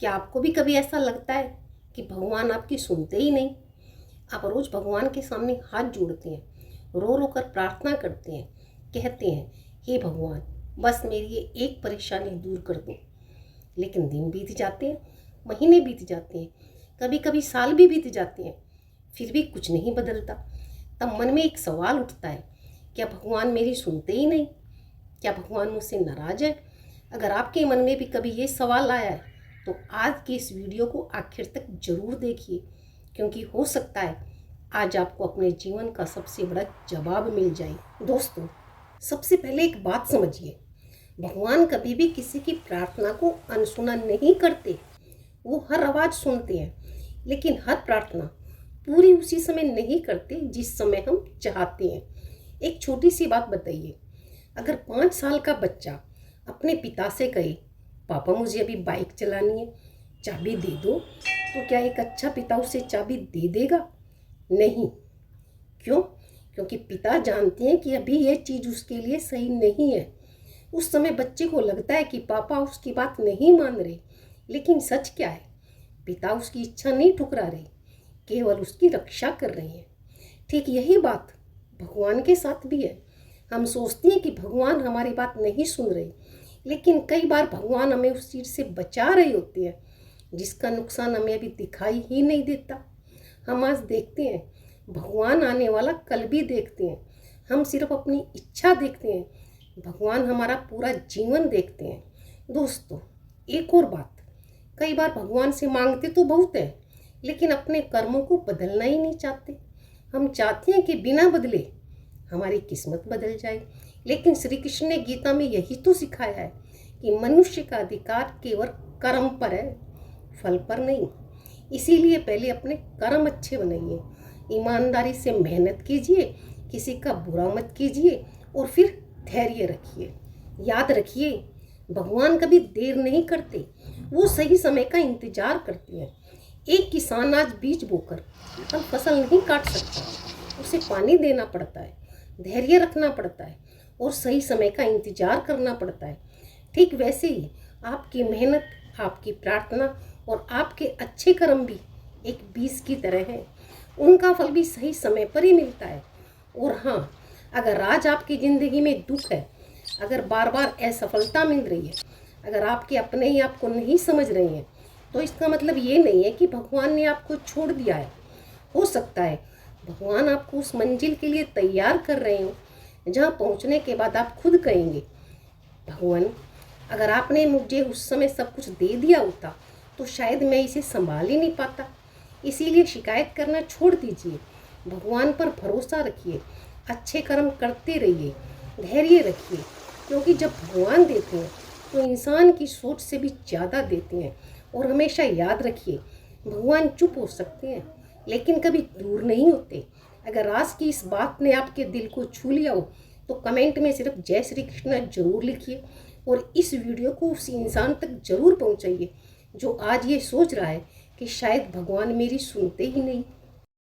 क्या आपको भी कभी ऐसा लगता है कि भगवान आपकी सुनते ही नहीं? आप रोज भगवान के सामने हाथ जोड़ते हैं, रो रो कर प्रार्थना करते हैं, कहते हैं हे भगवान बस मेरी ये एक परेशानी दूर कर दो। लेकिन दिन बीत जाते हैं, महीने बीत जाते हैं, कभी कभी साल भी बीत जाते हैं, फिर भी कुछ नहीं बदलता। तब मन में एक सवाल उठता है, क्या भगवान मेरी सुनते ही नहीं? क्या भगवान मुझसे नाराज है? अगर आपके मन में भी कभी ये सवाल आया है तो आज की इस वीडियो को आखिर तक जरूर देखिए, क्योंकि हो सकता है आज आपको अपने जीवन का सबसे बड़ा जवाब मिल जाए। दोस्तों, सबसे पहले एक बात समझिए, भगवान कभी भी किसी की प्रार्थना को अनसुना नहीं करते। वो हर आवाज़ सुनते हैं, लेकिन हर प्रार्थना पूरी उसी समय नहीं करते जिस समय हम चाहते हैं। एक छोटी सी बात बताइए, अगर 5 साल का बच्चा अपने पिता से कहे पापा मुझे अभी बाइक चलानी है, चाबी दे दो, तो क्या एक अच्छा पिता उसे चाबी दे देगा? नहीं। क्यों? क्योंकि पिता जानते हैं कि अभी यह चीज़ उसके लिए सही नहीं है। उस समय बच्चे को लगता है कि पापा उसकी बात नहीं मान रहे, लेकिन सच क्या है? पिता उसकी इच्छा नहीं ठुकरा रहे, केवल उसकी रक्षा कर रहे हैं। ठीक यही बात भगवान के साथ भी है। हम सोचते हैं कि भगवान हमारी बात नहीं सुन रहे, लेकिन कई बार भगवान हमें उस चीज़ से बचा रहे होते हैं जिसका नुकसान हमें अभी दिखाई ही नहीं देता। हम आज देखते हैं, भगवान आने वाला कल भी देखते हैं। हम सिर्फ अपनी इच्छा देखते हैं, भगवान हमारा पूरा जीवन देखते हैं। दोस्तों, एक और बात, कई बार भगवान से मांगते तो बहुत है, लेकिन अपने कर्मों को बदलना ही नहीं चाहते। हम चाहते हैं कि बिना बदले हमारी किस्मत बदल जाए, लेकिन श्री कृष्ण ने गीता में यही तो सिखाया है कि मनुष्य का अधिकार केवल कर्म पर है, फल पर नहीं। इसीलिए पहले अपने कर्म अच्छे बनाइए, ईमानदारी से मेहनत कीजिए, किसी का बुरा मत कीजिए और फिर धैर्य रखिए। याद रखिए, भगवान कभी देर नहीं करते, वो सही समय का इंतजार करते हैं। एक किसान आज बीज बोकर कल फसल नहीं काट सकता, उसे पानी देना पड़ता है, धैर्य रखना पड़ता है और सही समय का इंतजार करना पड़ता है। ठीक वैसे ही आपकी मेहनत, आपकी प्रार्थना और आपके अच्छे कर्म भी एक बीज की तरह हैं। उनका फल भी सही समय पर ही मिलता है। और हाँ, अगर आज आपकी ज़िंदगी में दुख है, अगर बार बार असफलता मिल रही है, अगर आपके अपने ही आपको नहीं समझ रहे हैं, तो इसका मतलब ये नहीं है कि भगवान ने आपको छोड़ दिया है। हो सकता है भगवान आपको उस मंजिल के लिए तैयार कर रहे हो जहाँ पहुँचने के बाद आप खुद कहेंगे, भगवान अगर आपने मुझे उस समय सब कुछ दे दिया होता तो शायद मैं इसे संभाल ही नहीं पाता। इसीलिए शिकायत करना छोड़ दीजिए, भगवान पर भरोसा रखिए, अच्छे कर्म करते रहिए, धैर्य रखिए, क्योंकि जब भगवान देते हैं तो इंसान की सोच से भी ज़्यादा देते हैं। और हमेशा याद रखिए, भगवान चुप हो सकते हैं लेकिन कभी दूर नहीं होते। अगर आज की इस बात ने आपके दिल को छू लिया हो तो कमेंट में सिर्फ जय श्री कृष्ण जरूर लिखिए और इस वीडियो को उस इंसान तक जरूर पहुंचाइए जो आज ये सोच रहा है कि शायद भगवान मेरी सुनते ही नहीं।